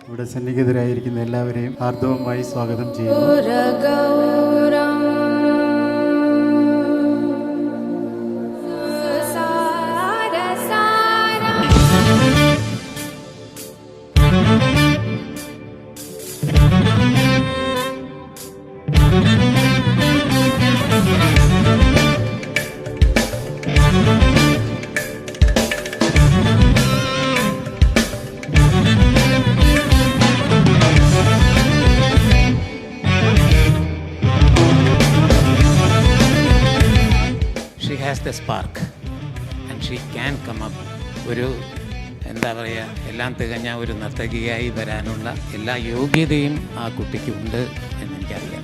ഇവിടെ സന്നിഹിതരായിരിക്കുന്ന എല്ലാവരെയും ഹാർദവമായി സ്വാഗതം ചെയ്യുന്നു. She has the spark and she can come up. ഒരു എന്താ പറയുക, എല്ലാം തികഞ്ഞ ഒരു നർത്തകിയായി വരാനുള്ള എല്ലാ യോഗ്യതയും ആ കുട്ടിക്കുണ്ട് എന്നെനിക്കറിയാം.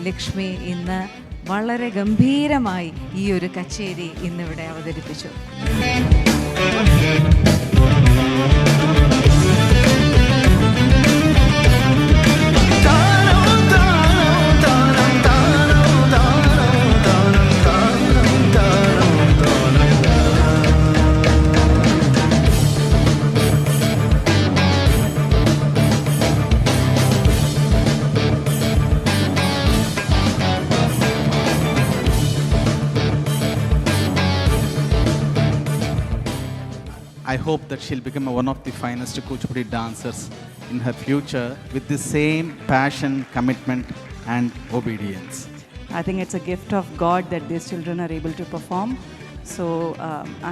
ലക്ഷ്മി ഇന്ന് വളരെ ഗംഭീരമായി ഈ ഒരു കച്ചേരി ഇന്നിവിടെ അവതരിപ്പിച്ചു. I hope that she'll become one of the finest Kuchipudi dancers in her future with the same passion, commitment and obedience. I think it's a gift of God that these children are able to perform. So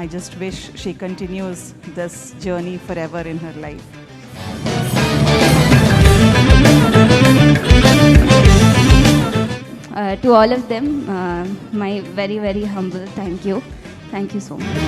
I just wish she continues this journey forever in her life. To all of them, my very, very humble thank you. Thank you so much.